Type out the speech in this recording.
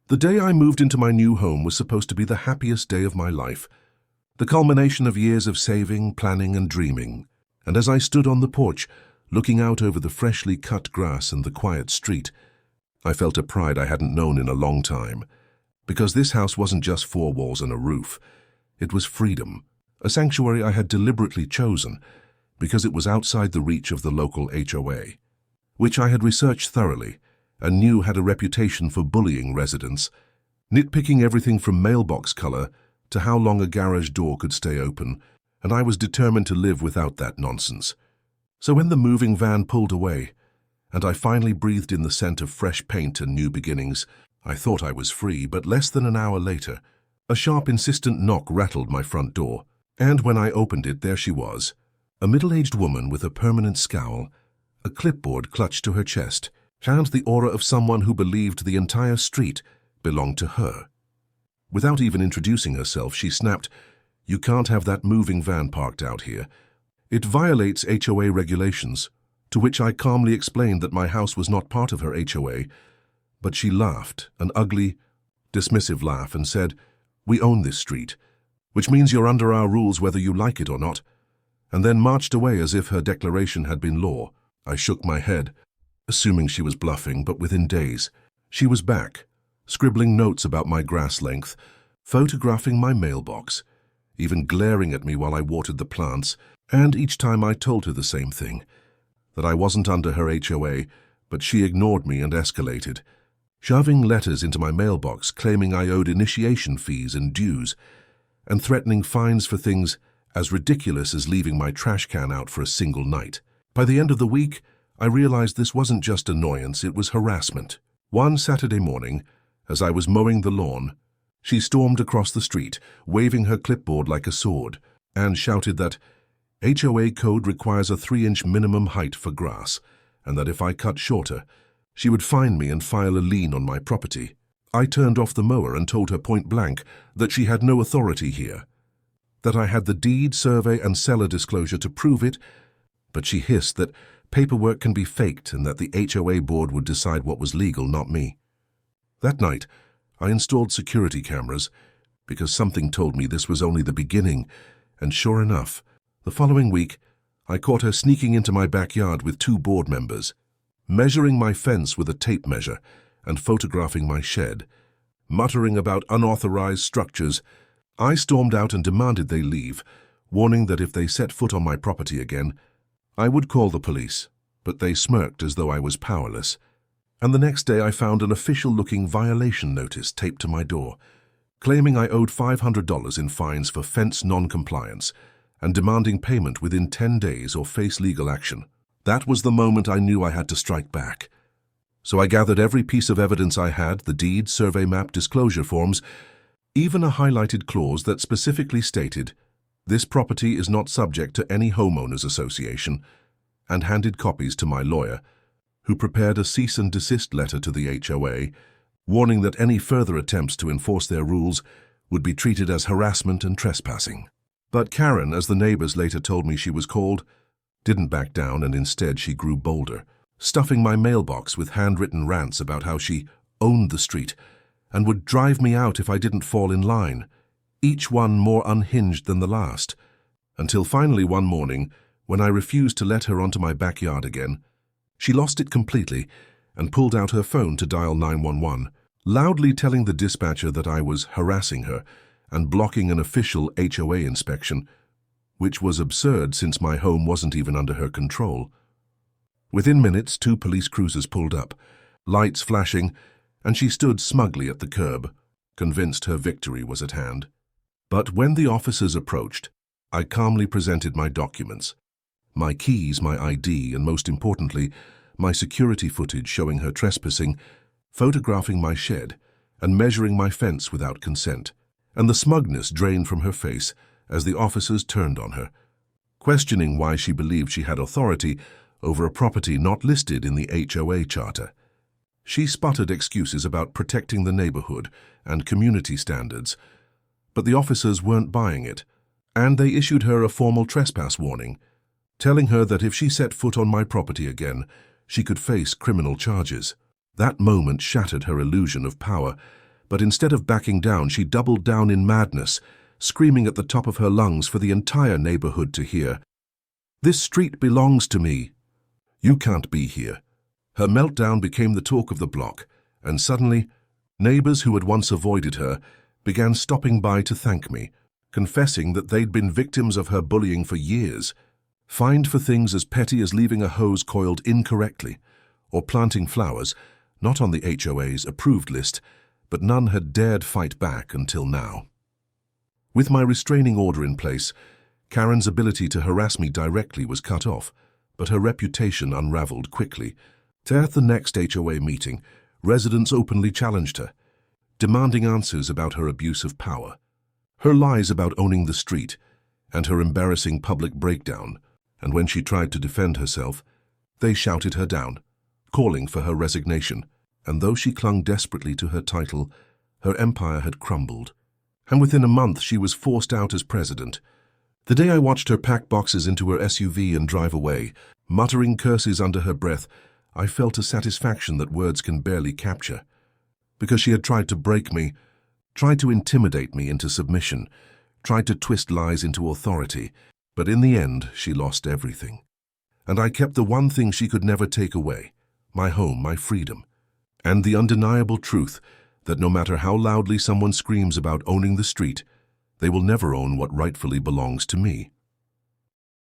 The day I moved into my new home was supposed to be the happiest day of my life, the culmination of years of saving, planning, and dreaming. And as I stood on the porch, looking out over the freshly cut grass and the quiet street, I felt a pride I hadn't known in a long time. Because this house wasn't just four walls and a roof. It was freedom, a sanctuary I had deliberately chosen, because it was outside the reach of the local HOA, which I had researched thoroughly and knew had a reputation for bullying residents, nitpicking everything from mailbox color to how long a garage door could stay open, and I was determined to live without that nonsense. So when the moving van pulled away, and I finally breathed in the scent of fresh paint and new beginnings, I thought I was free, but less than an hour later, a sharp, insistent knock rattled my front door, and when I opened it, there she was, a middle-aged woman with a permanent scowl, a clipboard clutched to her chest, and the aura of someone who believed the entire street belonged to her. Without even introducing herself, she snapped, "You can't have that moving van parked out here. It violates HOA regulations," to which I calmly explained that my house was not part of her HOA, but she laughed, an ugly, dismissive laugh, and said, "We own this street, which means you're under our rules whether you like it or not," and then marched away as if her declaration had been law. I shook my head, assuming she was bluffing, but within days, she was back, scribbling notes about my grass length, photographing my mailbox, even glaring at me while I watered the plants, and each time I told her the same thing, that I wasn't under her HOA, but she ignored me and escalated, shoving letters into my mailbox claiming I owed initiation fees and dues, and threatening fines for things as ridiculous as leaving my trash can out for a single night. By the end of the week, I realized this wasn't just annoyance, it was harassment. One Saturday morning, as I was mowing the lawn, she stormed across the street, waving her clipboard like a sword, and shouted that HOA code requires a 3-inch minimum height for grass, and that if I cut shorter, she would fine me and file a lien on my property. I turned off the mower and told her point blank that she had no authority here, that I had the deed, survey, and seller disclosure to prove it, but she hissed that paperwork can be faked and that the HOA board would decide what was legal, not me. That night, I installed security cameras because something told me this was only the beginning, and sure enough, the following week, I caught her sneaking into my backyard with 2 board members, measuring my fence with a tape measure and photographing my shed. Muttering about unauthorized structures, I stormed out and demanded they leave, warning that if they set foot on my property again, I would call the police, but they smirked as though I was powerless. And the next day I found an official-looking violation notice taped to my door, claiming I owed $500 in fines for fence non-compliance and demanding payment within 10 days or face legal action. That was the moment I knew I had to strike back. So I gathered every piece of evidence I had, the deed, survey map, disclosure forms, even a highlighted clause that specifically stated, "This property is not subject to any homeowners association," and handed copies to my lawyer, who prepared a cease and desist letter to the HOA, warning that any further attempts to enforce their rules would be treated as harassment and trespassing. But Karen, as the neighbors later told me she was called, didn't back down, and instead she grew bolder, stuffing my mailbox with handwritten rants about how she owned the street and would drive me out if I didn't fall in line, each one more unhinged than the last, until finally one morning, when I refused to let her onto my backyard again, she lost it completely and pulled out her phone to dial 911, loudly telling the dispatcher that I was harassing her and blocking an official HOA inspection, which was absurd since my home wasn't even under her control. Within minutes, 2 police cruisers pulled up, lights flashing, and she stood smugly at the curb, convinced her victory was at hand. But when the officers approached, I calmly presented my documents, my keys, my ID, and most importantly, my security footage showing her trespassing, photographing my shed, and measuring my fence without consent, and the smugness drained from her face as the officers turned on her, questioning why she believed she had authority over a property not listed in the HOA charter. She sputtered excuses about protecting the neighborhood and community standards, but the officers weren't buying it, and they issued her a formal trespass warning, telling her that if she set foot on my property again, she could face criminal charges. That moment shattered her illusion of power, But instead of backing down, she doubled down in madness, screaming at the top of her lungs for the entire neighborhood to hear. "This street belongs to me. You can't be here." Her meltdown became the talk of the block, and suddenly, neighbors who had once avoided her began stopping by to thank me, confessing that they'd been victims of her bullying for years, fined for things as petty as leaving a hose coiled incorrectly, or planting flowers, not on the HOA's approved list, but none had dared fight back until now. With my restraining order in place, Karen's ability to harass me directly was cut off, but her reputation unraveled quickly. At the next HOA meeting, residents openly challenged her, demanding answers about her abuse of power, her lies about owning the street, and her embarrassing public breakdown. And when she tried to defend herself, they shouted her down, calling for her resignation. And though she clung desperately to her title, her empire had crumbled. And within a month, she was forced out as president. The day I watched her pack boxes into her SUV and drive away, muttering curses under her breath, I felt a satisfaction that words can barely capture. Because she had tried to break me, tried to intimidate me into submission, tried to twist lies into authority, but in the end, she lost everything. And I kept the one thing she could never take away, my home, my freedom, and the undeniable truth that no matter how loudly someone screams about owning the street, they will never own what rightfully belongs to me.